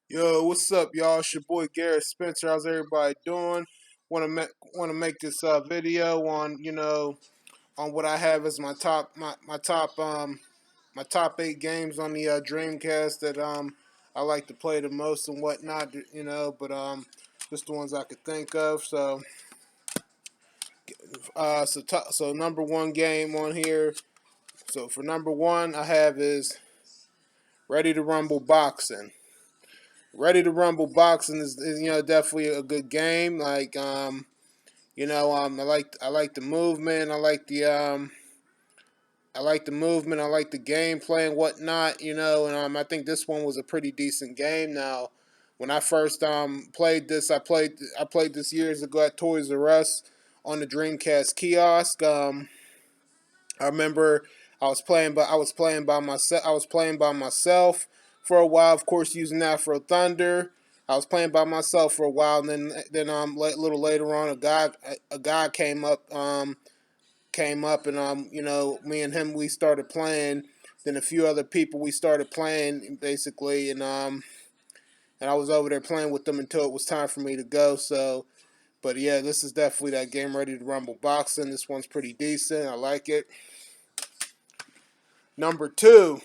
Yo, what's up, y'all? It's your boy Garrett Spencer. How's everybody doing? Want to make this video on on what I have as my top 8 games on the Dreamcast that I like to play the most and whatnot. But just the ones I could think of. So number one game on here. So for number one, I have is Ready to Rumble Boxing. Ready to Rumble Boxing is definitely a good game. I like the movement. I like the movement. I like the gameplay and whatnot. I think this one was a pretty decent game. Now, when I first played this, I played this years ago at Toys R Us on the Dreamcast kiosk. I remember I was playing by myself for a while. Of course, using Afro Thunder. I was playing by myself for a while, and then a little later on, a guy came up, and me and him, we started playing. Then a few other people, we started playing basically, and I was over there playing with them until it was time for me to go. So, but yeah, this is definitely that game, Ready to Rumble Boxing. This one's pretty decent. I like it. Number two,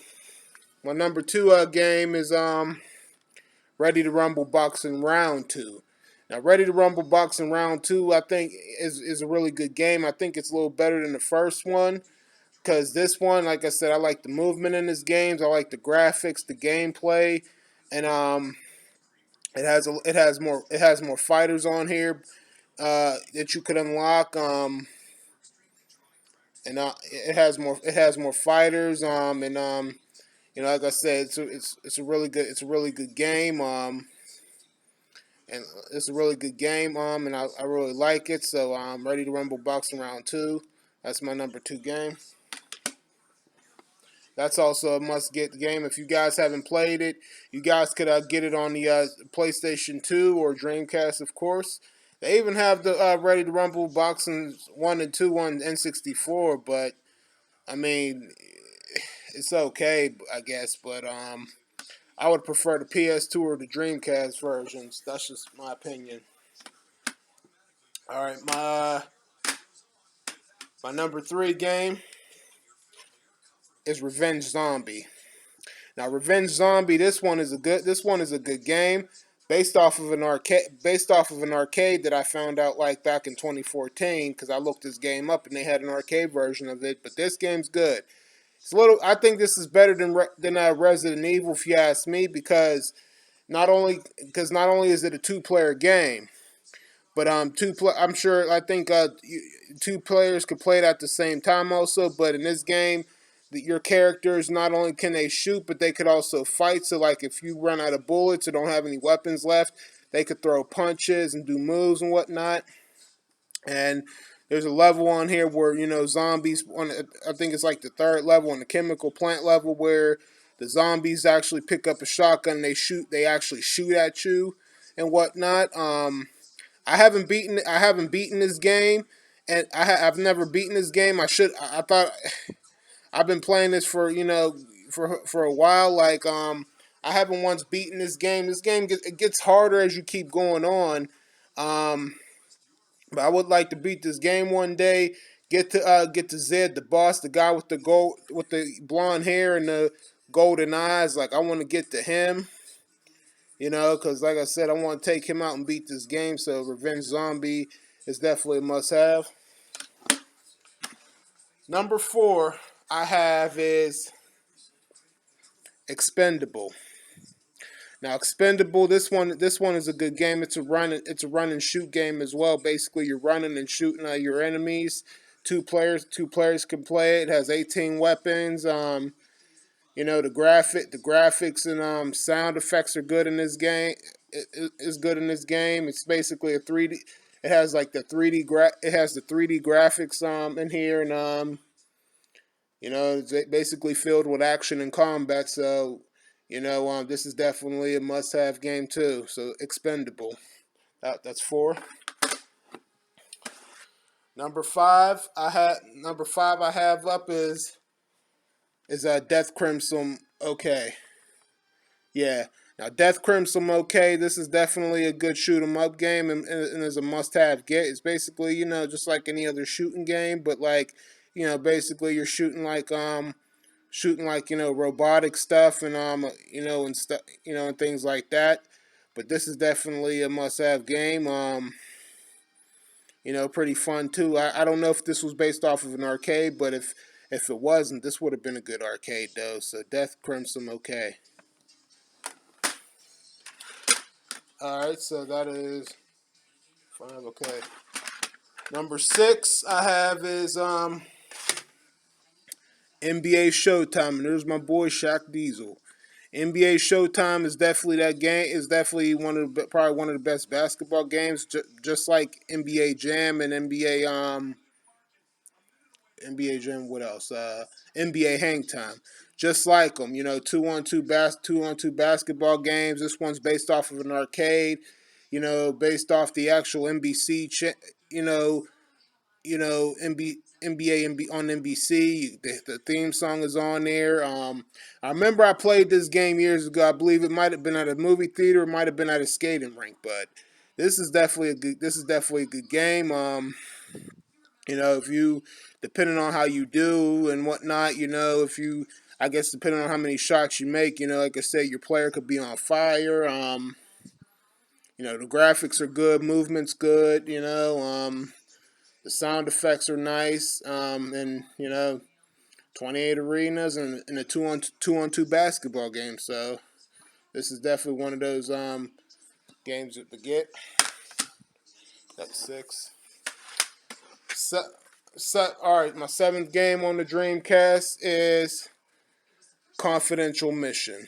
my number two game is Ready to Rumble Boxing Round Two. Now, Ready to Rumble Boxing Round Two, I think is a really good game. I think it's a little better than the first one because this one, like I said, I like the movement in this games. I like the graphics, the gameplay, and it has more fighters on here that you could unlock. And it has more fighters. Like I said, it's a really good game. And it's a really good game. And I really like it. So I'm Ready to Rumble Boxing Round Two. That's my number two game. That's also a must-get game. If you guys haven't played it, you guys could get it on the PlayStation 2 or Dreamcast, of course. They even have the Ready to Rumble Boxing 1 and 2 on N64, but, I mean, it's okay, I guess, but I would prefer the PS2 or the Dreamcast versions. That's just my opinion. All right, my number three game is Revenge Zombie. Now, Revenge Zombie, this one is a good game, based off of an arcade that I found out like back in 2014 because I looked this game up and they had an arcade version of it. But this game's good. It's a little. I think this is better than Resident Evil, if you ask me, because not only is it a two-player game, but I'm sure I think two players could play it at the same time also. But in this game, your characters not only can they shoot, but they could also fight. So like if you run out of bullets or don't have any weapons left, they could throw punches and do moves and whatnot. And there's a level on here where zombies. I think it's like the third level on the chemical plant level where the zombies actually pick up a shotgun and they shoot. They actually shoot at you and whatnot. I haven't beaten this game, and I've never beaten this game. I thought I've been playing this for for a while. I haven't once beaten this game. It gets harder as you keep going on. Um, but I would like to beat this game one day. Get to Zed, the boss, the guy with the blonde hair and the golden eyes. Like I want to get to him. Because like I said, I want to take him out and beat this game. So Revenge Zombie is definitely a must-have. Number four I have is Expendable. Now, Expendable, this one is a good game. It's a run and shoot game as well. Basically, you're running and shooting at your enemies. Two players can play it. It has 18 weapons. The graphics and sound effects are good in this game. It is good in this game. It's basically a 3D. It has like it has the 3D graphics in here, and it's basically filled with action and combat. So this is definitely a must-have game too. So Expendable. That's four. Number five I have up is Death Crimson. Okay, yeah. Now, Death Crimson, okay, this is definitely a good shoot 'em up game, and is a must have get. It's basically, just like any other shooting game, but like, basically you're shooting like, robotic stuff, and and stuff, and things like that. But this is definitely a must have game. Pretty fun too. I don't know if this was based off of an arcade, but if it wasn't, this would have been a good arcade though. So Death Crimson, okay. All right, so that is 5. Okay, number 6 I have is NBA Showtime, and there's my boy Shaq Diesel. NBA Showtime is definitely that game. Is definitely probably one of the best basketball games, just like NBA Jam and NBA Jam. What else? NBA Hang Time. Just like them, 2-on-2 basketball games. This one's based off of an arcade. Based off the actual NBC. NBA on NBC. The theme song is on there. I remember I played this game years ago. I believe it might have been at a movie theater, it might have been at a skating rink, but this is definitely a good. This is definitely a good game. If you, depending on how you do and whatnot, if you, I guess depending on how many shots you make, like I said, your player could be on fire. The graphics are good, movement's good. The sound effects are nice, and 28 arenas and a two on two basketball game. So this is definitely one of those games to forget. That's 6. All right, my 7th game on the Dreamcast is Confidential Mission.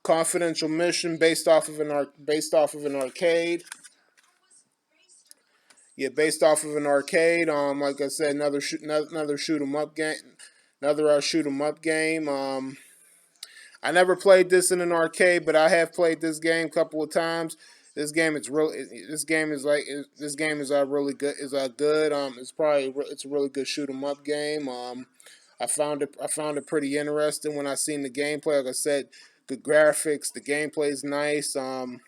Confidential Mission based off of an arcade. Yeah, based off of an arcade. Like I said, another shoot 'em up game. Another shoot 'em up game. I never played this in an arcade, but I have played this game a couple of times. This game is really. This game is like. This game is really good. Is good. It's a really good shoot 'em up game. I found it pretty interesting when I seen the gameplay. Like I said, good graphics. The gameplay is nice. And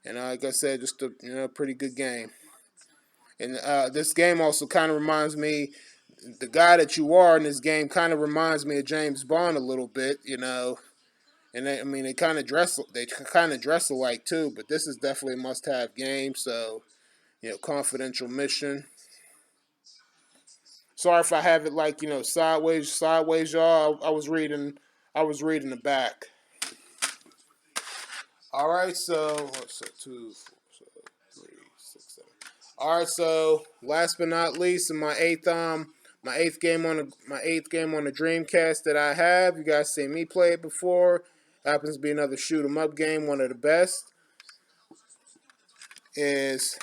like I said, just a pretty good game. And this game also kind of reminds me, the guy that you are in this game kind of reminds me of James Bond a little bit, And they kind of dress alike too. But this is definitely a must-have game. So, Confidential Mission. Sorry if I have it like sideways, y'all. I was reading the back. All right, so 2, 4, 3, 6, 7. All right, so last but not least, in my eighth game on the Dreamcast that I have. You guys seen me play it before. Happens to be another shoot 'em up game, one of the best. Is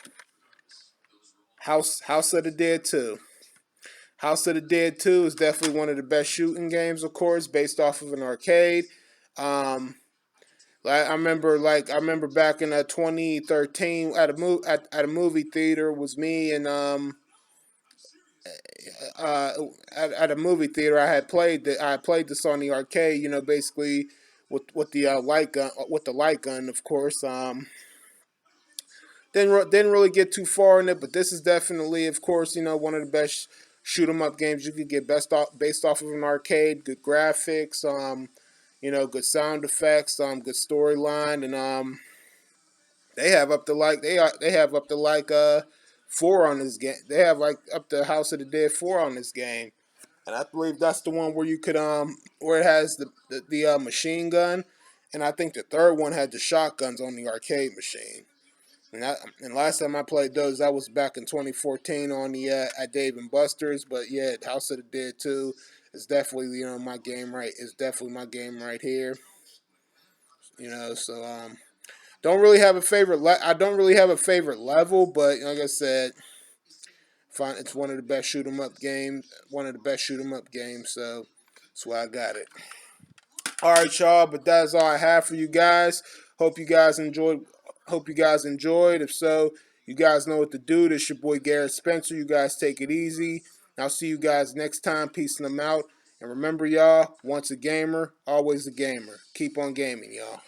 House of the Dead 2. House of the Dead 2 is definitely one of the best shooting games, of course, based off of an arcade. I remember back in 2013 at a movie theater was me and at a movie theater I played this on the arcade. Basically with the light gun, of course. Didn't really get too far in it, but this is definitely, of course, one of the best shoot 'em up games you could get based off of an arcade. Good graphics, good sound effects, good storyline, and they have up to like 4 on this game. They have like up to House of the Dead 4 on this game, and I believe that's the one where you could where it has the machine gun, and I think the third one had the shotguns on the arcade machine. And last time I played those, that was back in 2014 on the at Dave and Buster's. But yeah, House of the Dead 2 is definitely my game right. Is definitely my game right here. So don't really have a favorite. I don't really have a favorite level, but like I said, it's one of the best shoot 'em up games. One of the best shoot 'em up games. So that's why I got it. All right, y'all. But that's all I have for you guys. Hope you guys enjoyed. If so, you guys know what to do. This your boy Garrett Spencer. You guys take it easy. I'll see you guys next time. Peace them out. And remember, y'all, once a gamer, always a gamer. Keep on gaming, y'all.